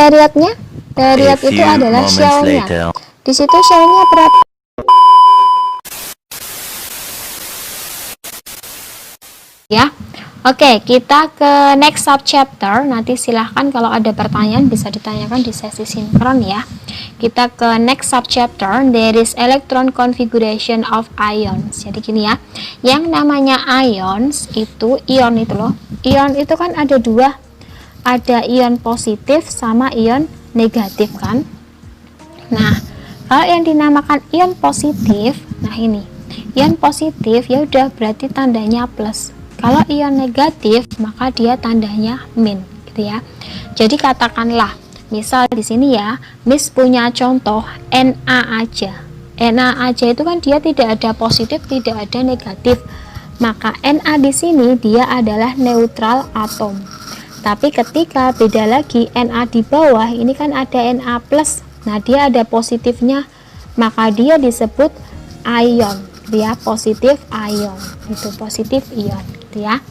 periodnya? Period itu adalah shell-nya. Di situ shell-nya berapa? Ya. Oke, kita ke next subchapter. Nanti silahkan kalau ada pertanyaan bisa ditanyakan di sesi sinkron ya. Kita ke next subchapter. There is electron configuration of ions. Jadi gini ya, yang namanya ions itu, ion itu loh. Ion itu kan ada dua, ada ion positif sama ion negatif kan. Nah, kalau yang dinamakan ion positif, nah ini ion positif ya udah berarti tandanya plus. Kalau ion negatif maka dia tandanya min, gitu ya. Jadi katakanlah, misal di sini ya, Miss punya contoh Na aja. Na aja itu kan dia tidak ada positif, tidak ada negatif. Maka Na di sini dia adalah neutral atom. Tapi ketika beda lagi Na di bawah, ini kan ada Na plus. Nah, dia ada positifnya, maka dia disebut ion. Dia positif ion. Itu positif ion. Ya.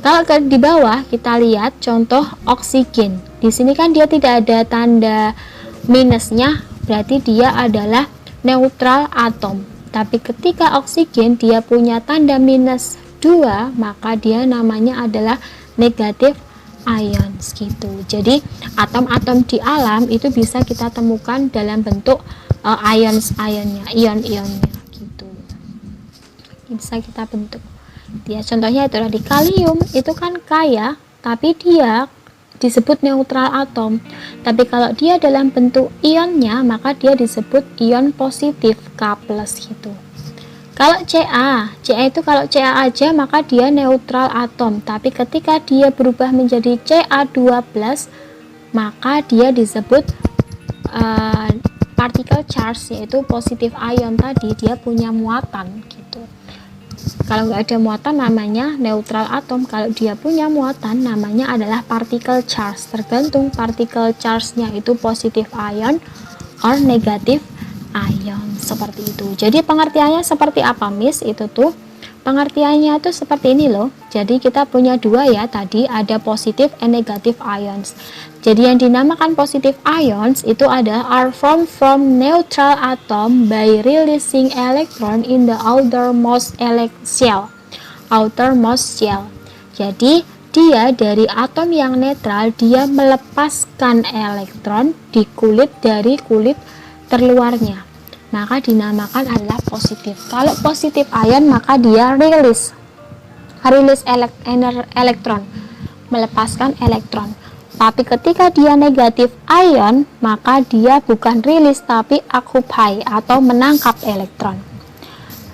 Kalau di bawah kita lihat contoh oksigen. Di sini kan dia tidak ada tanda minusnya, berarti dia adalah neutral atom. Tapi ketika oksigen dia punya tanda minus 2, maka dia namanya adalah negatif ions gitu. Jadi atom-atom di alam itu bisa kita temukan dalam bentuk ions-ionnya, ion-ionnya gitu. Bisa kita bentuk. Ya, contohnya itu tadi kalium itu kan kaya, tapi dia disebut neutral atom. Tapi kalau dia dalam bentuk ionnya, maka dia disebut ion positif K+ gitu. Kalau Ca itu kalau Ca aja maka dia neutral atom. Tapi ketika dia berubah menjadi Ca2+, maka dia disebut particle charge, yaitu positif ion tadi, dia punya muatan gitu. Kalau nggak ada muatan namanya neutral atom, kalau dia punya muatan namanya adalah particle charge. Tergantung particle charge-nya itu positif ion or negatif ion, seperti itu. Jadi pengertiannya seperti apa, Miss? Itu tuh pengertiannya tuh seperti ini loh. Jadi kita punya dua ya, tadi ada positif and negative ions. Jadi yang dinamakan positive ions itu are formed from neutral atom by releasing electron in the outermost shell. Outermost shell. Jadi dia dari atom yang netral, dia melepaskan elektron di kulit dari kulit terluarnya. Maka dinamakan adalah positif. Kalau positif ion maka dia release elektron, melepaskan elektron. Tapi ketika dia negatif ion, maka dia bukan rilis tapi occupy atau menangkap elektron.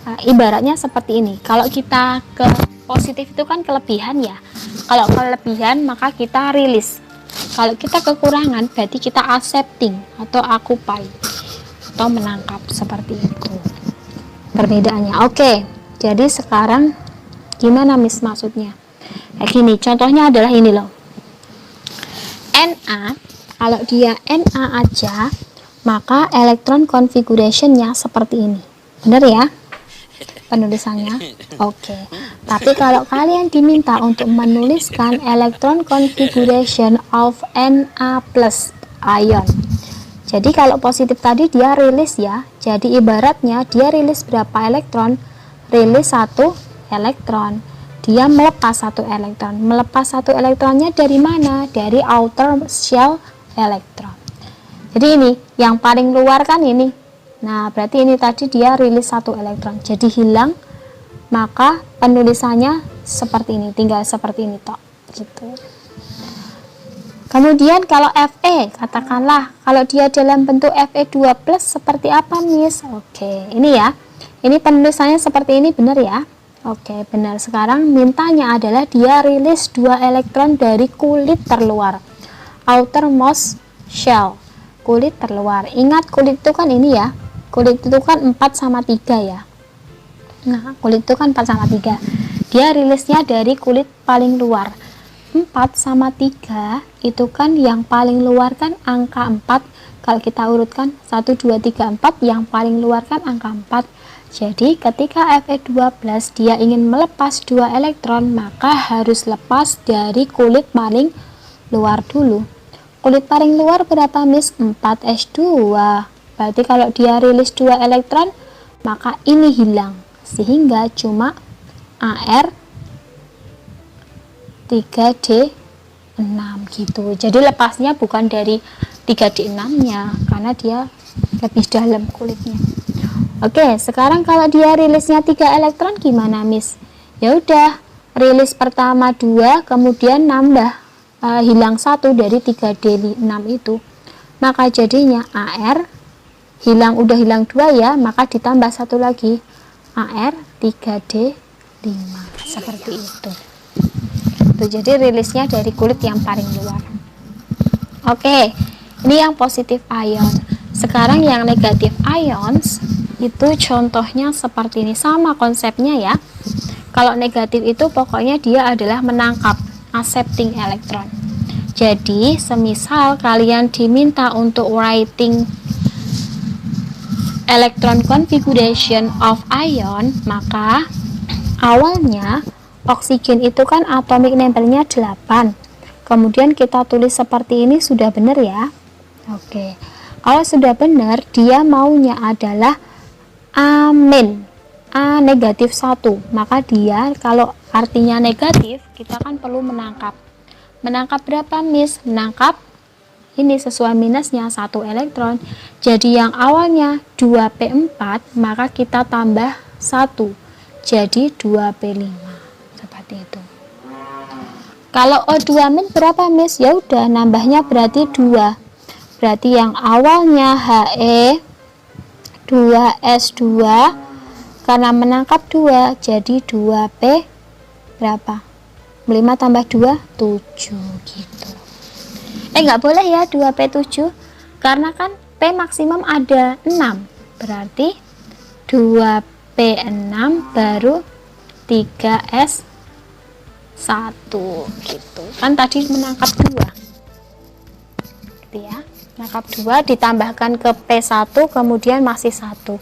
Nah, ibaratnya seperti ini. Kalau kita ke positif itu kan kelebihan ya. Kalau kelebihan maka kita rilis. Kalau kita kekurangan berarti kita accepting atau occupy atau menangkap, seperti itu perbedaannya. Oke, jadi sekarang gimana, Miss, maksudnya? Kayak gini, contohnya adalah ini loh. Na, kalau dia Na aja, maka elektron configuration-nya seperti ini. Benar ya? Penulisannya? Oke. Tapi kalau kalian diminta untuk menuliskan elektron configuration of Na+ ion. Jadi kalau positif tadi dia rilis ya. Jadi ibaratnya dia rilis berapa elektron? Rilis 1 elektron. Dia melepas 1 elektron. Melepas 1 elektronnya dari mana? Dari outer shell elektron. Jadi ini yang paling luar kan ini. Nah, berarti ini tadi dia rilis 1 elektron. Jadi hilang. Maka penulisannya seperti ini, tinggal seperti ini tok gitu. Kemudian kalau Fe, katakanlah kalau dia dalam bentuk Fe2+ seperti apa, Miss? Oke, ini ya. Ini penulisannya seperti ini, benar ya? Oke, benar. Sekarang mintanya adalah dia rilis 2 elektron dari kulit terluar, outermost shell, kulit terluar. Ingat kulit itu kan ini ya, kulit itu kan 4/3 ya. Nah, kulit itu kan 4/3. Dia rilisnya dari kulit paling luar. 4/3 itu kan yang paling luar kan angka 4. Kalau kita urutkan 1, 2, 3, 4, yang paling luar kan angka 4. Jadi ketika Fe2+ dia ingin melepas 2 elektron, maka harus lepas dari kulit paling luar dulu. Kulit paling luar berapa, Miss? 4s2. Berarti kalau dia rilis 2 elektron, maka ini hilang. Sehingga cuma Ar 3D6 gitu. Jadi lepasnya bukan dari 3D6-nya, karena dia lebih dalam kulitnya. Oke, sekarang kalau dia rilisnya 3 elektron gimana, Miss? Ya udah, rilis pertama 2, kemudian nambah hilang 1 dari 3D6 itu, maka jadinya Ar udah hilang 2 ya, maka ditambah 1 lagi Ar 3D5 seperti itu. Tuh, jadi rilisnya dari kulit yang paling luar. Oke, ini yang positif ion. Sekarang yang negatif ions itu contohnya seperti ini, sama konsepnya ya. Kalau negatif itu pokoknya dia adalah menangkap, accepting elektron. Jadi semisal kalian diminta untuk writing electron configuration of ion, maka awalnya oksigen itu kan atomic number-nya 8. Kemudian kita tulis seperti ini, sudah benar ya? Oke. Kalau sudah benar, dia maunya adalah amin, A negatif 1. Maka dia kalau artinya negatif, kita kan perlu menangkap. Menangkap berapa, Miss? Menangkap ini sesuai minusnya 1 elektron. Jadi yang awalnya 2p4, maka kita tambah 1. Jadi 2p5. Seperti itu. Kalau O2 min berapa, Miss? Ya udah, nambahnya berarti 2. Berarti yang awalnya He 2s2, karena menangkap 2 jadi 2p berapa? 5 tambah 2 7 gitu. Nggak boleh ya 2p7, karena kan p maksimum ada 6, berarti 2p6 baru 3s1 gitu kan, tadi menangkap 2 gitu ya, menangkap 2 ditambahkan ke p1 kemudian masih 1,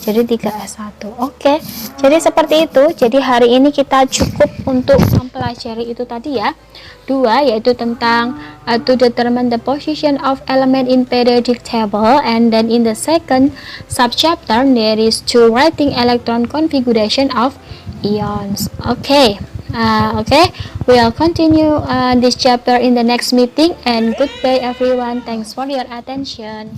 jadi 3s1. Oke, jadi seperti itu. Jadi hari ini kita cukup untuk mempelajari itu tadi ya, 2, yaitu tentang to determine the position of element in periodic table, and then in the second subchapter there is to writing electron configuration of ions. Okay, we'll continue this chapter in the next meeting, and goodbye everyone. Thanks for your attention.